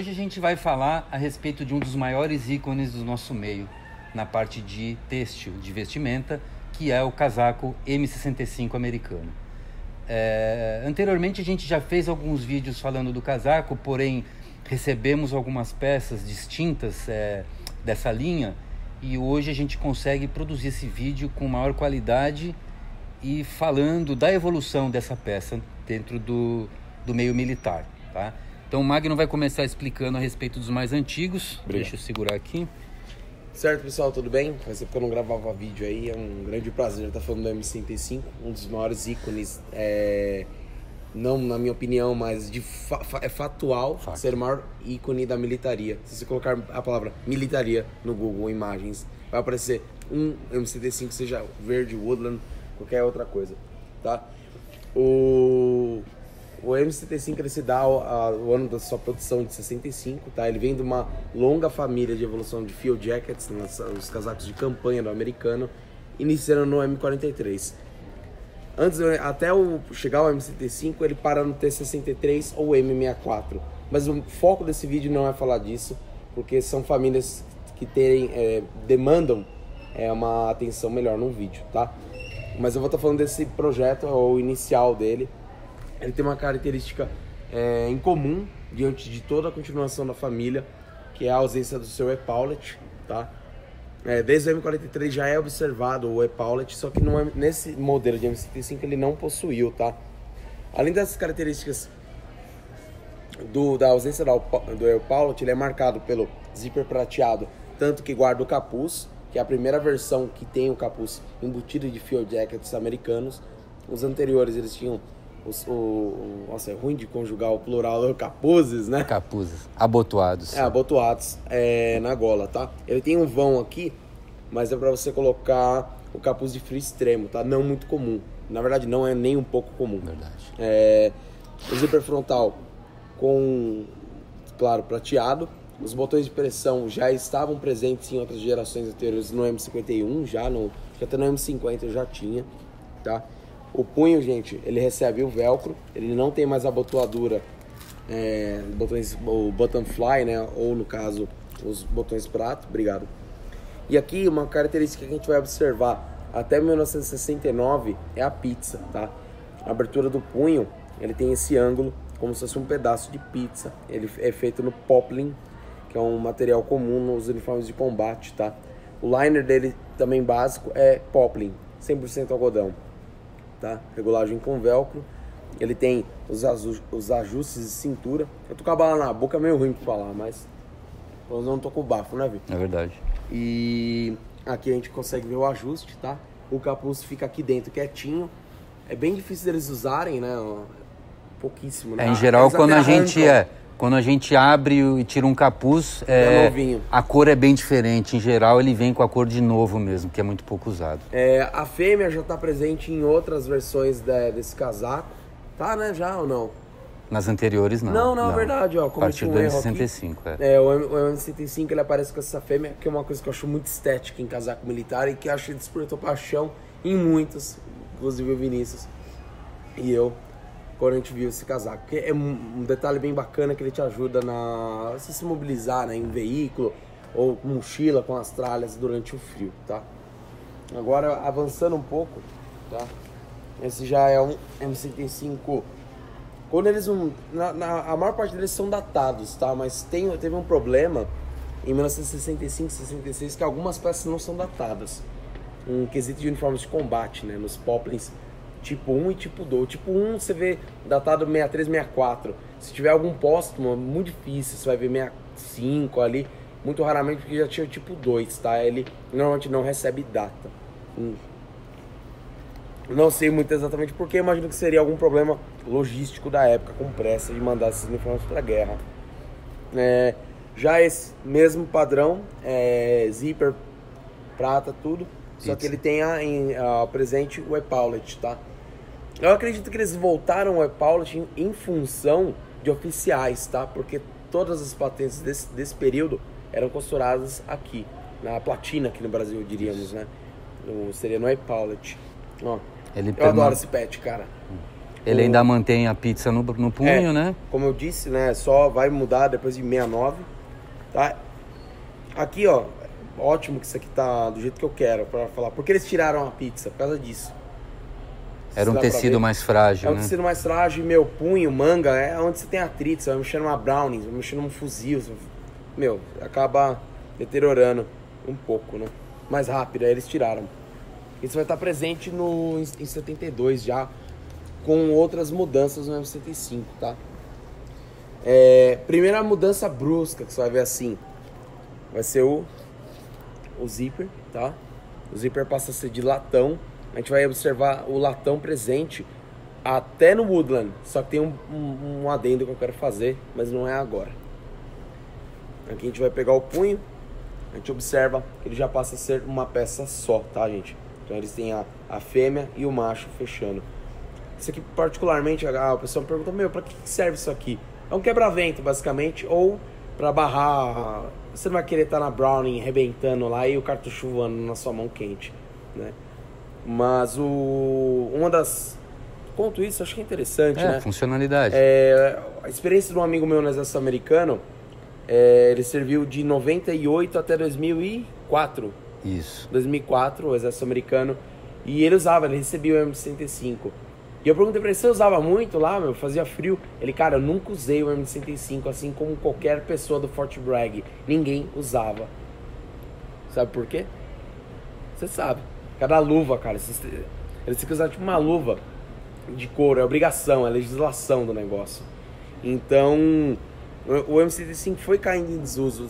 Hoje a gente vai falar a respeito de um dos maiores ícones do nosso meio, na parte de têxtil, de vestimenta, que é o casaco M65 americano. Anteriormente a gente já fez alguns vídeos falando do casaco, porém recebemos algumas peças distintas dessa linha, e hoje a gente consegue produzir esse vídeo com maior qualidade e falando da evolução dessa peça dentro do meio militar, tá? Então o Magno vai começar explicando a respeito dos mais antigos. Obrigado. Deixa eu segurar aqui. Certo, pessoal, tudo bem? Faz tempo que eu não gravava vídeo aí, é um grande prazer estar falando do M65, um dos maiores ícones, não na minha opinião, mas é factual ser o maior ícone da militaria. Se você colocar a palavra militaria no Google Imagens, vai aparecer um M65, seja verde, woodland, qualquer outra coisa, tá? O M75 ele se dá o ano da sua produção de 65, tá? Ele vem de uma longa família de evolução de field jackets, os casacos de campanha do americano, iniciando no M43. Até chegar ao M75, ele para no T63 ou M64. Mas o foco desse vídeo não é falar disso, porque são famílias que demandam uma atenção melhor no vídeo, tá? Mas eu vou estar falando desse projeto, o inicial dele. Ele tem uma característica incomum diante de toda a continuação da família, que é a ausência do seu epaulet, tá? Desde o M43 já é observado o epaulet, só que nesse modelo de M75 ele não possuiu, tá? Além dessas características da ausência do epaulet, ele é marcado pelo zíper prateado, tanto que guarda o capuz, que é a primeira versão que tem o capuz embutido de field jackets americanos. Os anteriores eles tinham nossa, é ruim de conjugar o plural, capuzes, né? Capuzes, abotoados. Abotoados na gola, tá? Ele tem um vão aqui, mas é pra você colocar o capuz de frio extremo, tá? Não muito comum. Na verdade, não é nem um pouco comum. Verdade. O zíper frontal com, claro, prateado. Os botões de pressão já estavam presentes em outras gerações anteriores no M51, até no M50 já tinha, tá? O punho, gente, ele recebe o velcro, ele não tem mais a abotoadura, o button fly, né? Ou no caso, os botões prato, obrigado. E aqui uma característica que a gente vai observar até 1969 é a pizza, tá? A abertura do punho, ele tem esse ângulo como se fosse um pedaço de pizza. Ele é feito no poplin, que é um material comum nos uniformes de combate, tá? O liner dele também básico é poplin, 100% algodão. Tá? Regulagem com velcro. Ele tem os ajustes de cintura. Eu tô com a bala na boca, é meio ruim pra falar, mas eu não tô com o bafo, né, Vitor? É verdade. E aqui a gente consegue ver o ajuste, tá? O capuz fica aqui dentro quietinho. É bem difícil deles usarem, né? Pouquíssimo, né? Em geral, quando a gente abre e tira um capuz, a cor é bem diferente. Em geral, ele vem com a cor de novo mesmo, que é muito pouco usado. A fêmea já está presente em outras versões desse casaco. Tá, né? Já ou não? Nas anteriores, não. Não, é verdade. Ó, a partir do M65, o M65 ele aparece com essa fêmea, que é uma coisa que eu acho muito estética em casaco militar e que acho que despertou paixão em muitos, inclusive o Vinícius e eu, quando a gente viu esse casaco. Que é um detalhe bem bacana que ele te ajuda a você se mobilizar, né, em veículo ou mochila com as tralhas durante o frio, tá? Agora, avançando um pouco, tá? Esse já é um M65. Quando eles a maior parte deles são datados, tá? Mas teve um problema em 1965, 66, que algumas peças não são datadas. Um quesito de uniformes de combate, né? Nos poplins tipo 1 e tipo 2. Tipo 1 você vê datado 63, 64. Se tiver algum póstumo, é muito difícil. Você vai ver 65 ali. Muito raramente, porque já tinha o tipo 2, tá? Ele normalmente não recebe data. Não sei muito exatamente porque, imagino que seria algum problema logístico da época, com pressa de mandar esses uniformes para a guerra. Já esse mesmo padrão, zíper, prata, tudo. Só que ele tem presente o epaulet, tá? Eu acredito que eles voltaram o epaulet em função de oficiais, tá? Porque todas as patentes desse período eram costuradas aqui, na platina aqui no Brasil, diríamos, né? Seria no epaulet. Ó, eu adoro esse pet, cara. Ele ainda mantém a pizza no punho, né? Como eu disse, né? Só vai mudar depois de 69, tá? Aqui, ó, ótimo que isso aqui tá do jeito que eu quero pra falar. Por que eles tiraram a pizza? Por causa disso. Era um tecido mais frágil, né? É um tecido mais frágil e meu punho, manga, é onde você tem atrito. Você vai mexer numa brownie, vai mexer num fuzil. Acaba deteriorando um pouco, né? Mais rápido, aí eles tiraram. Isso vai estar presente em 72 já, com outras mudanças no M75, tá? Primeira mudança brusca que você vai ver assim, vai ser o zíper, tá? O zíper passa a ser de latão. A gente vai observar o latão presente até no Woodland. Só que tem um adendo que eu quero fazer, mas não é agora. Aqui a gente vai pegar o punho. A gente observa que ele já passa a ser uma peça só, tá, gente? Então eles têm a fêmea e o macho fechando. Isso aqui particularmente, a pessoa me pergunta, pra que serve isso aqui? É um quebra-vento, basicamente, ou pra barrar... Você não vai querer estar na Browning arrebentando lá e o cartucho voando na sua mão quente, né? Mas uma das... Conto isso, acho que é interessante, né? Funcionalidade. A experiência de um amigo meu no exército americano, ele serviu de 98 até 2004. Isso. 2004, o exército americano. E ele recebia o M65. E eu perguntei pra ele, você usava muito lá, fazia frio? Ele, cara, eu nunca usei o M65, assim como qualquer pessoa do Fort Bragg. Ninguém usava. Sabe por quê? Você sabe. Cada luva, cara, eles ficam usando tipo uma luva de couro, é obrigação, é legislação do negócio. Então, o M75 foi caindo em desuso,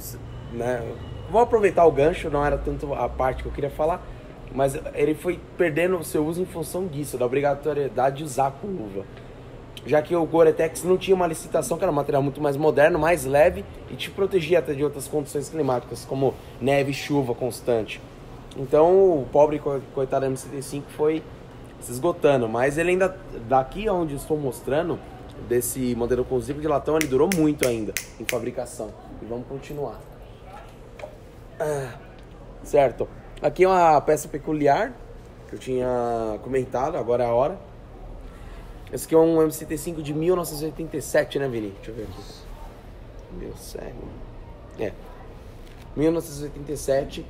né? Vou aproveitar o gancho, não era tanto a parte que eu queria falar, mas ele foi perdendo o seu uso em função disso, da obrigatoriedade de usar com luva. Já que o Gore-Tex não tinha uma licitação, que era um material muito mais moderno, mais leve e te protegia até de outras condições climáticas, como neve e chuva constante. Então o pobre coitado M75 foi se esgotando, mas ele ainda, daqui onde estou mostrando, desse modelo com zíper de latão, ele durou muito ainda em fabricação. E vamos continuar. Certo. Aqui é uma peça peculiar que eu tinha comentado, agora é a hora. Esse aqui é um M75 de 1987, né, Vini? Deixa eu ver aqui. Meu cego. 1987.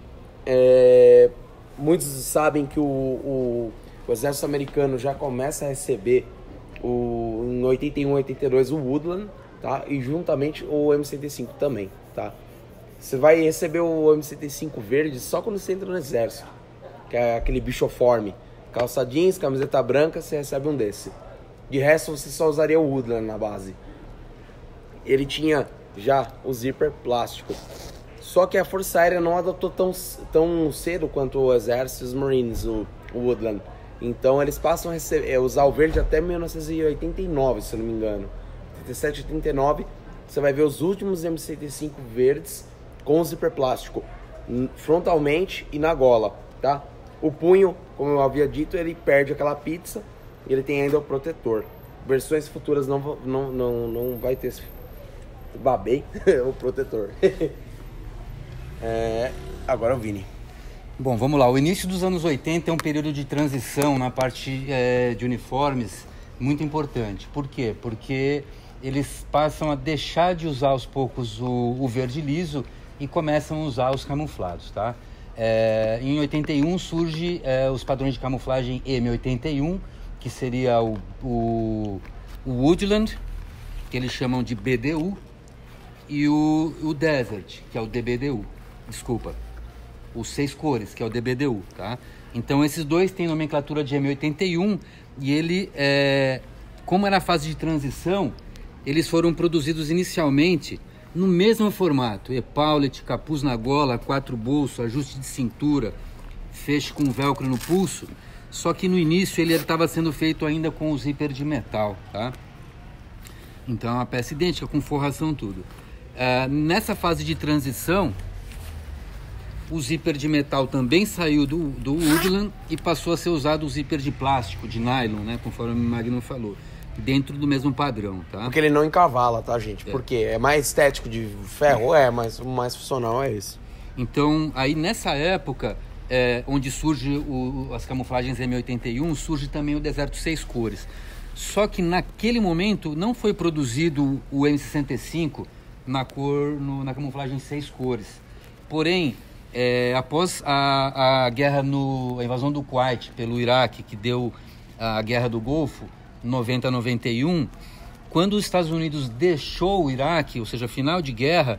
Muitos sabem que o exército americano já começa a receber em 81, 82 o Woodland, tá? E juntamente o M105 também, tá? Você vai receber o M105 verde só quando você entra no exército, que é aquele bichoforme. Calça jeans, camiseta branca, você recebe um desse. De resto, você só usaria o Woodland na base. Ele tinha já o zíper plástico. Só que a Força Aérea não adotou tão cedo quanto o Exército e os Marines, o Woodland. Então eles passam a usar o verde até 1989, se eu não me engano. 87, 89, você vai ver os últimos M105 verdes com zíper plástico, frontalmente e na gola, tá? O punho, como eu havia dito, ele perde aquela pizza e ele tem ainda o protetor. Versões futuras não vai ter esse... Babei o protetor. Agora o Vini. Bom, vamos lá. O início dos anos 80 é um período de transição na parte de uniformes muito importante. Por quê? Porque eles passam a deixar de usar aos poucos o verde liso e começam a usar os camuflados, tá? Em 81 surge os padrões de camuflagem M81, que seria o Woodland, que eles chamam de BDU, e o Desert, que é o DBDU. Desculpa. Os 6 cores, que é o DBDU, tá? Então esses dois têm nomenclatura de M81 e ele, como era a fase de transição, eles foram produzidos inicialmente no mesmo formato: epaulet, capuz na gola, 4 bolsos, ajuste de cintura, fecho com velcro no pulso. Só que no início ele estava sendo feito ainda com o zíper de metal, tá? Então é uma peça idêntica, com forração tudo. Nessa fase de transição, o zíper de metal também saiu do Woodland e passou a ser usado o zíper de plástico, de nylon, né? Conforme o Magno falou, dentro do mesmo padrão, tá? Porque ele não encavala, tá, gente? Porque é mais estético de ferro, mas o mais funcional é esse. Então, aí nessa época, onde surge as camuflagens M81, surge também o Deserto 6 cores. Só que naquele momento não foi produzido o M65 na camuflagem 6 cores. Porém, após a guerra, a invasão do Kuwait pelo Iraque, que deu a Guerra do Golfo, 90-91, quando os Estados Unidos deixou o Iraque, ou seja, final de guerra,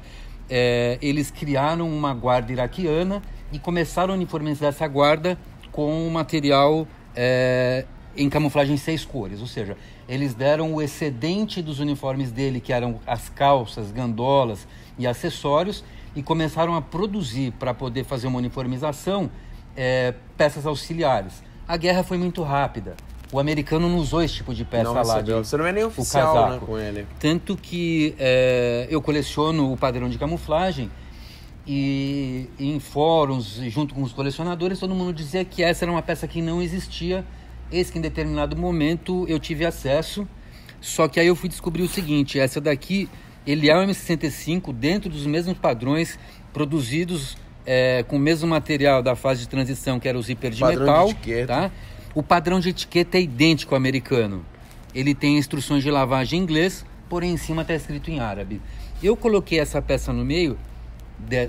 eles criaram uma guarda iraquiana e começaram a uniformizar essa guarda com material em camuflagem 6 cores, ou seja, eles deram o excedente dos uniformes dele, que eram as calças, gandolas e acessórios, e começaram a produzir, para poder fazer uma uniformização, peças auxiliares. A guerra foi muito rápida. O americano não usou esse tipo de peça lá. Você não é nem oficial, né, com ele. Tanto que eu coleciono o padrão de camuflagem e em fóruns, junto com os colecionadores, todo mundo dizia que essa era uma peça que não existia. Eis que em determinado momento eu tive acesso, só que aí eu fui descobrir o seguinte: essa daqui, ele é um M65 dentro dos mesmos padrões, produzidos com o mesmo material da fase de transição, que era o zíper de metal, tá? O padrão de etiqueta é idêntico ao americano. Ele tem instruções de lavagem em inglês, porém em cima está escrito em árabe. Eu coloquei essa peça no meio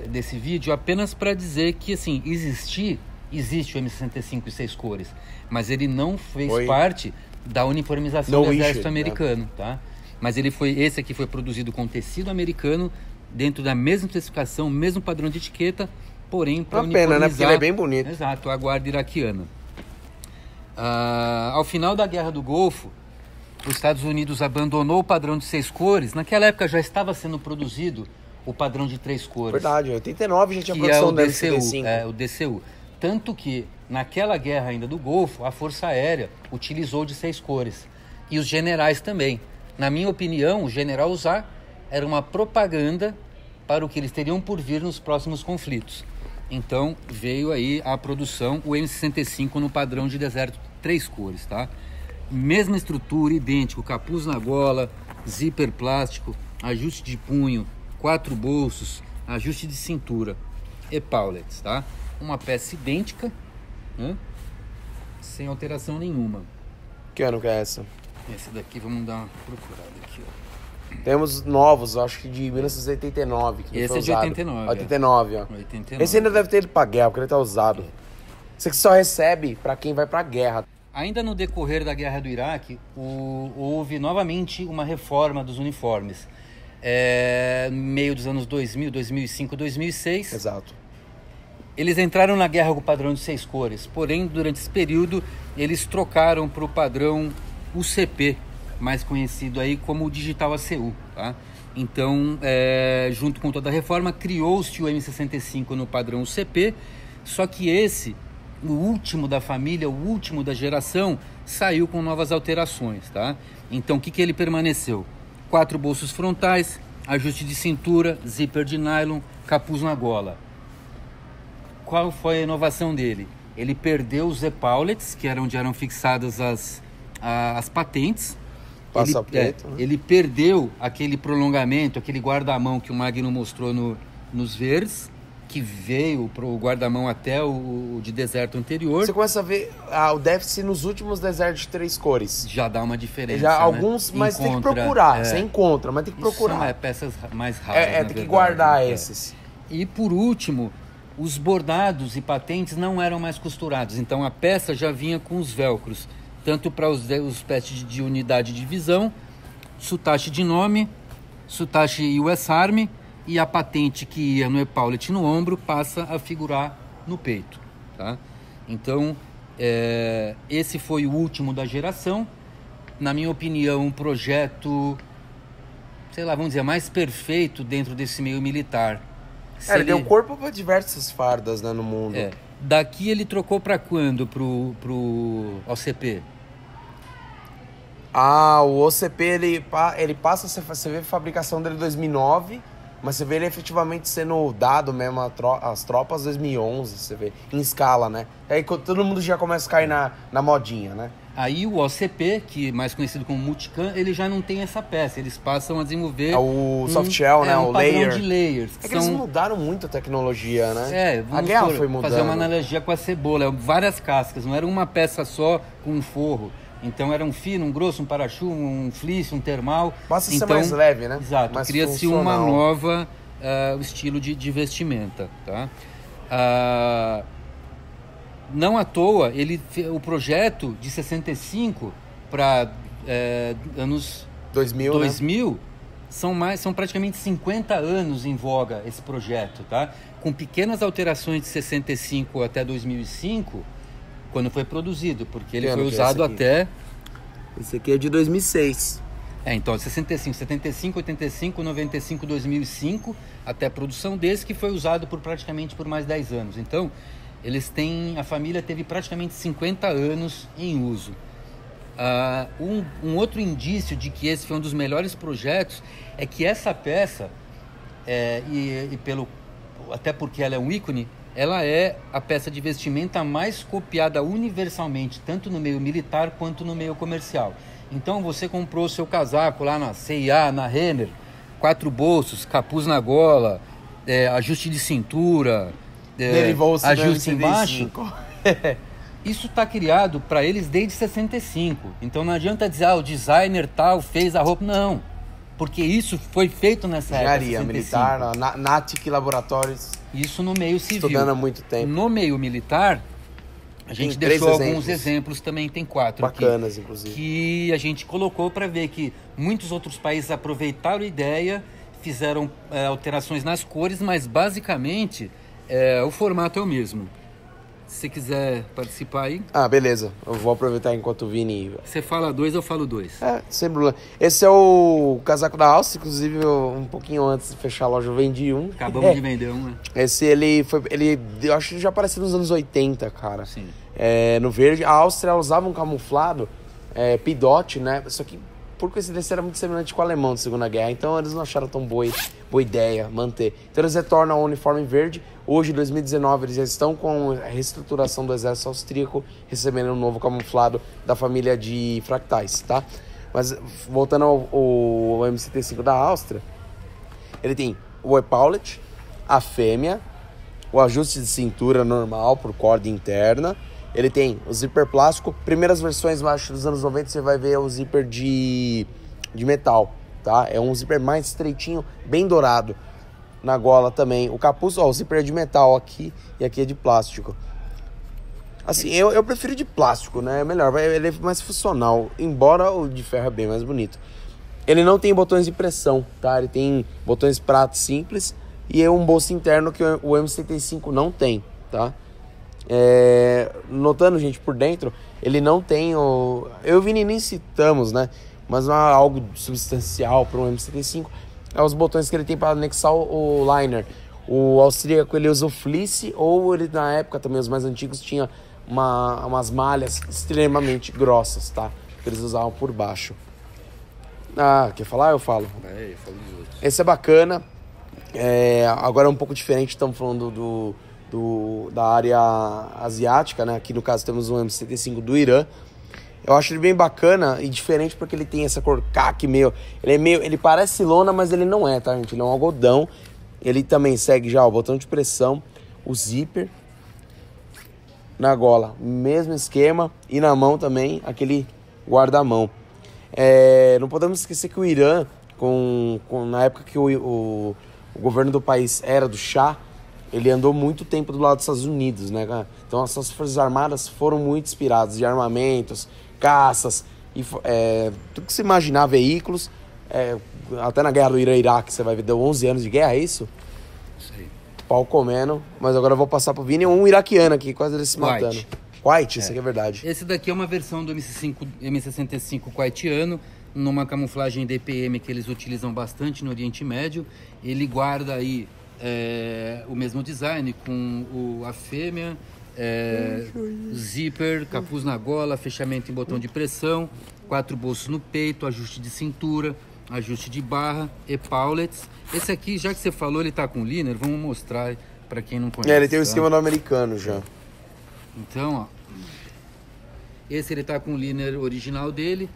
desse vídeo apenas para dizer que, assim, existe o M65 e 6 cores, mas ele não fez parte da uniformização do exército americano, tá? Mas esse aqui foi produzido com tecido americano, dentro da mesma especificação, mesmo padrão de etiqueta, porém para uniformizar... Uma pena, né? Porque ele é bem bonito. Exato, a guarda iraquiana. Ao final da Guerra do Golfo, os Estados Unidos abandonou o padrão de 6 cores. Naquela época já estava sendo produzido o padrão de 3 cores. Verdade, em 89 já tinha produção do M65. O DCU. Tanto que, naquela guerra ainda do Golfo, a Força Aérea utilizou de 6 cores. E os generais também. Na minha opinião, o general usar era uma propaganda para o que eles teriam por vir nos próximos conflitos. Então, veio aí a produção, o M65 no padrão de deserto 3 cores, tá? Mesma estrutura, idêntico, capuz na gola, zíper plástico, ajuste de punho, 4 bolsos, ajuste de cintura e paulets, tá? Uma peça idêntica, né? Sem alteração nenhuma. Que ano que é essa? Esse daqui, vamos dar uma procurada aqui, ó. Temos novos, acho que de 1989. Que esse foi é de usado. 89. 89, ó. 89. Esse ainda deve ter ido pra guerra, porque ele tá usado. Você que só recebe pra quem vai pra guerra. Ainda no decorrer da Guerra do Iraque, houve novamente uma reforma dos uniformes. No meio dos anos 2000, 2005, 2006. Exato. Eles entraram na guerra com o padrão de 6 cores, porém, durante esse período, eles trocaram para o padrão UCP, mais conhecido aí como o Digital ACU, tá? Então, junto com toda a reforma, criou-se o M65 no padrão UCP, só que esse, o último da família, o último da geração, saiu com novas alterações, tá? Então, o que ele permaneceu? 4 bolsos frontais, ajuste de cintura, zíper de nylon, capuz na gola. Qual foi a inovação dele? Ele perdeu os epaulets, que era onde eram fixadas as patentes. Ele perdeu aquele prolongamento, aquele guarda-mão que o Magno mostrou nos verdes, que veio para o guarda-mão até o de deserto anterior. Você começa a ver o déficit nos últimos desertos de 3 cores. Já dá uma diferença, já alguns, né? Mas tem que procurar. Você encontra, mas tem que procurar. São peças mais raras, tem que guardar esses. E por último, os bordados e patentes não eram mais costurados. Então a peça já vinha com os velcros, tanto para os patches de unidade de visão, sutache de nome, sutache US Army, e a patente que ia no epaulet no ombro passa a figurar no peito, tá? Então, esse foi o último da geração. Na minha opinião, um projeto, vamos dizer, mais perfeito dentro desse meio militar. Ele deu corpo para diversas fardas, né, no mundo. Daqui ele trocou para quando? Pro OCP? O OCP, ele passa, você vê a fabricação dele em 2009, mas você vê ele efetivamente sendo dado mesmo às tropas em 2011, você vê, em escala, né? Aí todo mundo já começa a cair na modinha, né? Aí o OCP, que é mais conhecido como Multicam, ele já não tem essa peça, eles passam a desenvolver... o soft shell, né? O layer. De layers. Que eles mudaram muito a tecnologia, né? A guerra foi mudando. Fazer uma analogia com a cebola, várias cascas, não era uma peça só com um forro. Então era um fino, um grosso, um para-chu, um fleece, um termal. Passa a então, ser mais leve, né? Exato, mais cria-se funcional. uma nova estilo de vestimenta, tá? Não à toa, o projeto de 65 para anos 2000 né? São praticamente 50 anos em voga esse projeto, tá? Com pequenas alterações de 65 até 2005, quando foi produzido, porque ele foi usado até... Esse aqui é de 2006. Então, 65, 75, 85, 95, 2005, até a produção desse, que foi usado praticamente por mais 10 anos. Então, a família teve praticamente 50 anos em uso. Um outro indício de que esse foi um dos melhores projetos é que essa peça, até porque ela é um ícone, ela é a peça de vestimenta mais copiada universalmente, tanto no meio militar quanto no meio comercial. Então você comprou seu casaco lá na C&A, na Renner, 4 bolsos, capuz na gola, ajuste de cintura, ajuste embaixo. Isso está criado para eles desde 65. Então não adianta dizer, o designer tal fez a roupa. Não, porque isso foi feito nessa época. Engenharia militar, Natic Laboratórios. Isso no meio civil. Estudando há muito tempo. No meio militar, a gente deixou alguns exemplos também, tem 4 bacanas, aqui, inclusive, que a gente colocou para ver que muitos outros países aproveitaram a ideia, fizeram alterações nas cores, mas basicamente o formato é o mesmo. Se você quiser participar aí... beleza. Eu vou aproveitar enquanto o Vini... Você fala 2, eu falo 2. Sem problema. Esse é o casaco da Áustria, inclusive um pouquinho antes de fechar a loja eu vendi um. Acabamos de vender um, né? Esse eu acho que já apareceu nos anos 80, cara. Sim. No verde. A Áustria usava um camuflado, Pidot, né? Só que, por coincidência, era muito semelhante com o alemão da Segunda Guerra. Então eles não acharam tão boa ideia manter. Então eles retornam ao uniforme verde. Hoje, em 2019, eles já estão com a reestruturação do exército austríaco, recebendo um novo camuflado da família de fractais, tá? Mas, voltando ao MCT5 da Áustria, ele tem o epaulet, a fêmea, o ajuste de cintura normal por corda interna, ele tem o zíper plástico. Primeiras versões, acho, dos anos 90, você vai ver o zíper de metal, tá? É um zíper mais estreitinho, bem dourado. Na gola também. O capuz, o zíper é de metal aqui e aqui é de plástico. Assim, eu prefiro de plástico, né? É melhor, ele é mais funcional. Embora o de ferro é bem mais bonito. Ele não tem botões de pressão, tá? Ele tem botões prato simples e é um bolso interno que o M75 não tem, tá? Notando, gente, por dentro, ele não tem o... Eu e o Vini nem citamos, né? Mas não é algo substancial para um M75. Os botões que ele tem para anexar o liner. O austríaco, ele usa o fleece, ou ele, na época também, os mais antigos, tinha umas malhas extremamente grossas, tá? Que eles usavam por baixo. Quer falar? Eu falo. Eu falo dos outros. Esse é bacana. Agora é um pouco diferente, estamos falando da área asiática, né? Aqui no caso temos um M75 do Irã. Eu acho ele bem bacana e diferente porque ele tem essa cor caque meio... Ele parece lona, mas ele não é, tá, gente? Ele é um algodão. Ele também segue já o botão de pressão, o zíper. Na gola, mesmo esquema. E na mão também, aquele guarda-mão. Não podemos esquecer que o Irã, na época que o governo do país era do Shah, ele andou muito tempo do lado dos Estados Unidos, né, cara? Então as suas forças armadas foram muito inspiradas de armamentos, caças, e tudo que você imaginar, veículos. Até na guerra do Irã-Iraque, você vai ver, deu 11 anos de guerra, é isso? Sei. Pau comendo. Mas agora eu vou passar pro Vini, um iraquiano aqui, quase ele se matando. White, isso aqui é verdade. Esse daqui é uma versão do M65 Whiteano, numa camuflagem DPM que eles utilizam bastante no Oriente Médio. Ele guarda aí o mesmo design, com a fêmea, zíper, capuz na gola, fechamento em botão de pressão, 4 bolsos no peito, ajuste de cintura, ajuste de barra, epaulets. Esse aqui, já que você falou, ele tá com liner, vamos mostrar para quem não conhece. Ele tem o esquema do americano já. Então, esse ele tá com o liner original dele.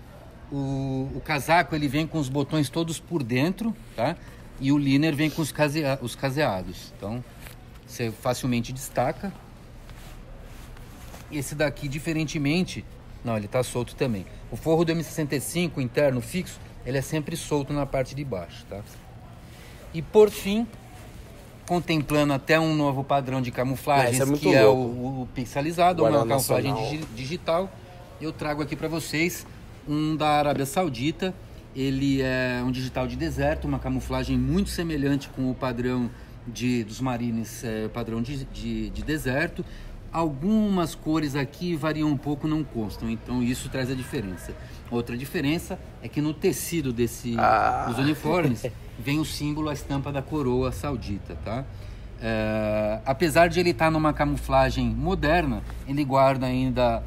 O casaco ele vem com os botões todos por dentro, tá? E o liner vem com os caseados. Então, você facilmente destaca. Esse daqui, diferentemente, Não, ele está solto também. O forro do M65 interno fixo, ele é sempre solto na parte de baixo, tá? E por fim, contemplando até um novo padrão de camuflagens, que é o pixelizado, uma camuflagem digital, eu trago aqui para vocês um da Arábia Saudita. Ele é um digital de deserto, uma camuflagem muito semelhante com o padrão dos Marines, padrão de deserto. Algumas cores aqui variam um pouco, não constam, então isso traz a diferença. Outra diferença é que no tecido dos uniformes vem o símbolo, a estampa da coroa saudita, tá? Apesar de ele estar numa camuflagem moderna, ele guarda ainda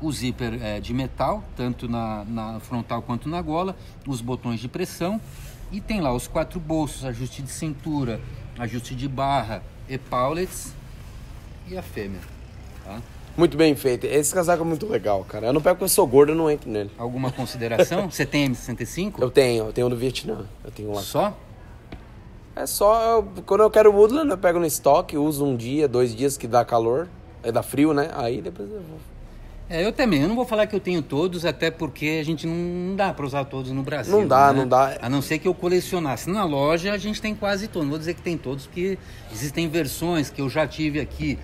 o zíper de metal, tanto na frontal quanto na gola, os botões de pressão, e tem lá os 4 bolsos, ajuste de cintura, ajuste de barra, epaulets e a fêmea, tá? Muito bem feito. Esse casaco é muito legal, cara. Eu não pego porque eu sou gordo, eu não entro nele. Alguma consideração? Você tem M65? Eu tenho do Vietnã. Eu tenho lá. Só? É só, quando eu quero Woodland, eu pego no estoque, uso 1 dia, 2 dias que dá calor, dá frio, né? Aí depois eu vou. Eu também. Eu não vou falar que eu tenho todos, até porque a gente não dá para usar todos no Brasil. Não dá, né? não dá. A não ser que eu colecionasse. Na loja a gente tem quase todos. Não vou dizer que tem todos, porque existem versões que eu já tive aqui.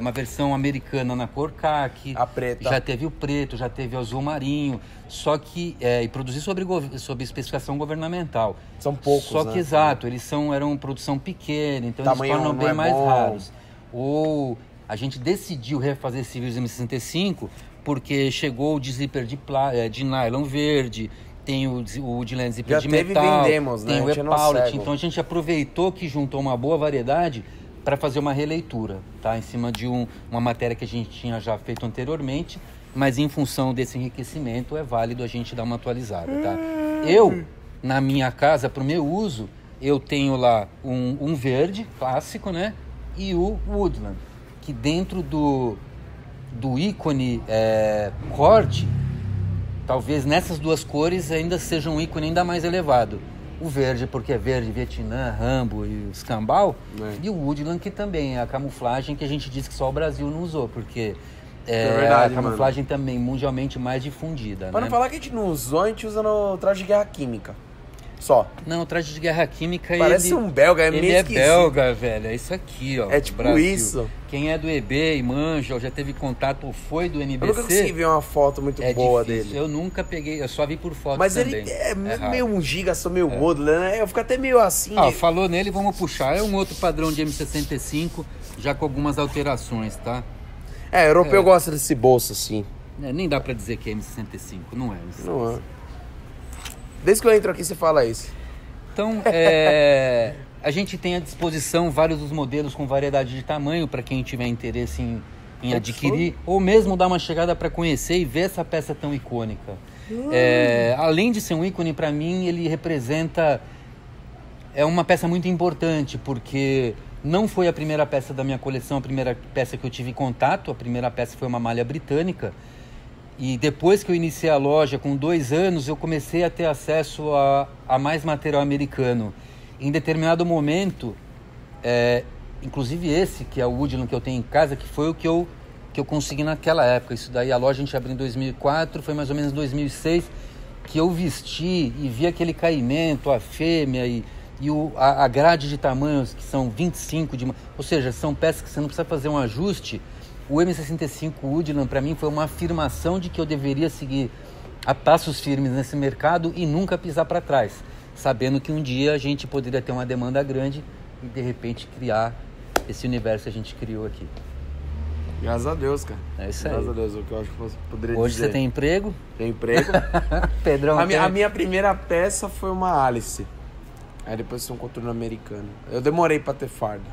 Uma versão americana na cor khaki. A preta. Já teve o preto, já teve o azul marinho. Só que... e produzir sob especificação governamental. São poucos, Só que, exato, eles eram produção pequena, então eles tornam bem mais raros. Ou a gente decidiu refazer esse vírus M65 porque chegou o de zíper de nylon verde, tem o de lã zíper de metal, vendemos, tem o epaulet. Então a gente aproveitou que juntou uma boa variedade para fazer uma releitura, tá? Em cima de uma matéria que a gente tinha já feito anteriormente, mas em função desse enriquecimento é válido a gente dar uma atualizada, tá? Eu, na minha casa, para o meu uso, eu tenho lá um verde clássico, né? E o Woodland, que dentro do ícone corte, talvez nessas 2 cores ainda seja um ícone ainda mais elevado. O verde, porque é verde, Vietnã, Rambo e os Cambal. E o Woodland, que também é a camuflagem que a gente diz que só o Brasil não usou, porque verdade, a camuflagem também mundialmente mais difundida. Para não falar que a gente não usou, a gente usa no traje de guerra química. Só. Não, o traje de guerra química... Parece um belga, ele é belga, velho. É isso aqui, ó. É tipo Brasil. Isso. Quem é do eBay, manja, ou já teve contato ou foi do NBC... Eu nunca consegui ver uma foto muito boa difícil. dele. Eu nunca peguei, eu só vi por foto mas também. Mas ele é meio 1 giga, só meio Woodland, né? Eu fico até meio assim... Falou nele, vamos puxar. É um outro padrão de M65, já com algumas alterações, tá? Europeu gosta desse bolso, assim. Nem dá pra dizer que é M65, não é M65. Não é. Desde que eu entro aqui, você fala isso. Então, a gente tem à disposição vários dos modelos com variedade de tamanho para quem tiver interesse em adquirir, ou mesmo dar uma chegada para conhecer e ver essa peça tão icônica. Além de ser um ícone, para mim, ele representa... É uma peça muito importante, porque não foi a primeira peça da minha coleção, a primeira peça que eu tive contato. A primeira peça foi uma malha britânica. E depois que eu iniciei a loja, com 2 anos, eu comecei a ter acesso a mais material americano. Em determinado momento, inclusive esse, que é o Woodland que eu tenho em casa, que foi o que eu consegui naquela época. Isso daí, a loja a gente abriu em 2004, foi mais ou menos 2006, que eu vesti e vi aquele caimento, a fêmea e a grade de tamanhos, que são 25, ou seja, são peças que você não precisa fazer um ajuste. O M65 Woodland, para mim, foi uma afirmação de que eu deveria seguir a passos firmes nesse mercado e nunca pisar para trás, sabendo que um dia a gente poderia ter uma demanda grande e, de repente, criar esse universo que a gente criou aqui. Graças a Deus, cara. É isso aí. Graças a Deus, o que eu acho que você poderia Hoje dizer. Você tem emprego? Tem emprego. Pedrão, a minha primeira peça foi uma Alice. Aí depois foi um contorno americano. Eu demorei pra ter farda.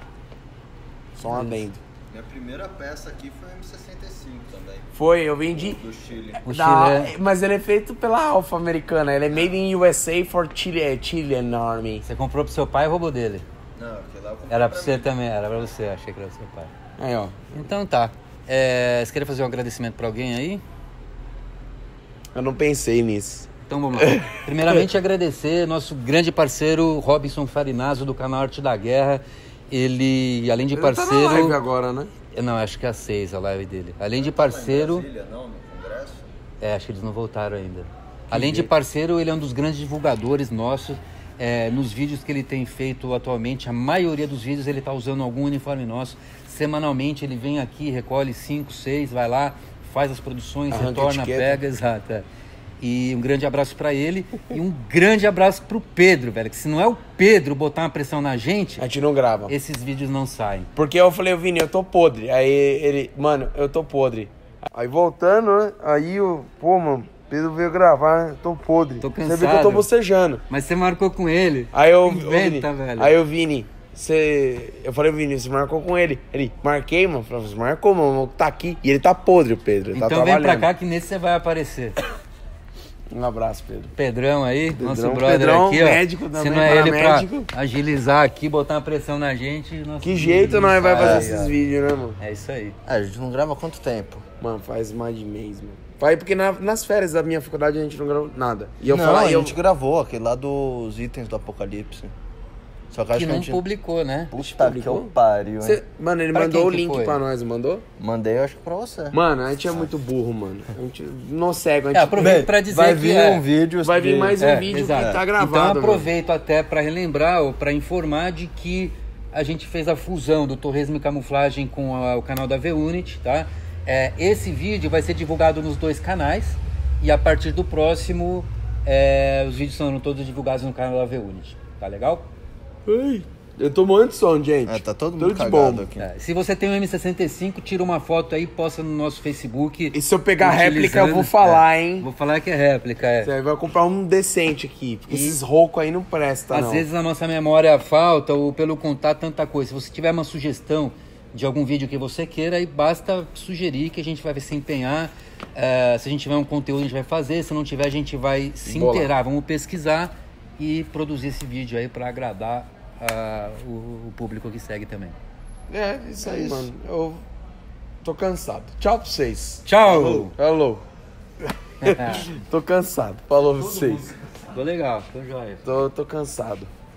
Só um adendo. Minha primeira peça aqui foi M65 também. Foi, eu vendi... Do Chile. Mas ele é feito pela Alfa americana. Ele é made in USA for Chilean Army. Você comprou pro seu pai ou roubou dele? Não, aquele lá eu comprei Era pra você também, era pra você. Achei que era pro seu pai. Aí, ó. Então tá. Você queria fazer um agradecimento pra alguém aí? Eu não pensei nisso. Então vamos lá. Primeiramente agradecer nosso grande parceiro Robinson Farinazzo do canal Arte da Guerra. Ele, além de parceiro... Tá na live agora, né? Não, acho que é a 6 a live dele. Além de parceiro... Brasília, não, no Congresso? Acho que eles não voltaram ainda. Além de parceiro, ele é um dos grandes divulgadores nossos. Nos vídeos que ele tem feito atualmente, a maioria dos vídeos ele está usando algum uniforme nosso. Semanalmente ele vem aqui, recolhe 5, 6, vai lá, faz as produções, retorna, pega, exato. E um grande abraço para ele e um grande abraço pro Pedro, velho. Que se não é o Pedro botar uma pressão na gente, a gente não grava. Esses vídeos não saem. Porque eu falei, Vini, eu tô podre. Aí ele, mano, eu tô podre. Aí voltando, né? Aí eu, mano, Pedro veio gravar, né? Tô podre. Tô cansado. Você vê que eu tô bocejando. Mas você marcou com ele. Aí eu, Inventa, velho. Aí eu, Vini, eu falei, Vini, você marcou com ele? Ele, marquei, mano. Falei, você marcou, mano, tá aqui. E ele tá podre, o Pedro. Então tá vem trabalhando. pra cá que nesse você vai aparecer. Um abraço, Pedro. Pedrão aí, nosso brother Pedrão, aqui, ó. médico também, se não é ele médico. pra agilizar aqui, botar uma pressão na gente... Que jeito nós vai fazer esses vídeos, né, mano? É isso aí. A gente não grava há quanto tempo? Mano, faz mais de mês, mano. Vai porque nas férias da minha faculdade a gente não gravou nada. E eu a gente gravou aquele lá dos itens do Apocalipse. Só que acho que que não a gente... publicou, né? Puta que eu pariu, hein? Mano, ele Pra mandou o quem que link foi? pra nós, mandou? Mandei, eu acho que pra você. Mano, a gente é muito burro, mano. A gente não segue, a gente... Aproveito pra dizer vai que vir um vídeo... Vai vir mais um vídeo exato. que tá gravado, Então mano. aproveito até pra relembrar ou pra informar de que a gente fez a fusão do Torresmo e Camuflagem com o canal da V-Unit, tá? Esse vídeo vai ser divulgado nos 2 canais e a partir do próximo os vídeos serão todos divulgados no canal da V-Unit. Tá legal? Ai, eu tô morrendo de sono, gente. Tá todo Tudo mundo de cagado bom. aqui. Se você tem um M65, tira uma foto aí, posta no nosso Facebook. E se eu pegar réplica, eu vou utilizando- falar, hein? Vou falar que é réplica, Você vai comprar um decente aqui. Porque esses roucos aí não prestam, Às não. vezes a nossa memória falta ou pelo contato tanta coisa. Se você tiver uma sugestão de algum vídeo que você queira, aí basta sugerir que a gente vai se empenhar. Se a gente tiver um conteúdo, a gente vai fazer. Se não tiver, a gente vai se inteirar. Vamos pesquisar e produzir esse vídeo aí para agradar o público que segue também. Isso aí, mano. Eu tô cansado. Tchau pra vocês. Tchau! Falou. Tô cansado. Falou pra vocês. Tô legal, tô joia. Tô cansado.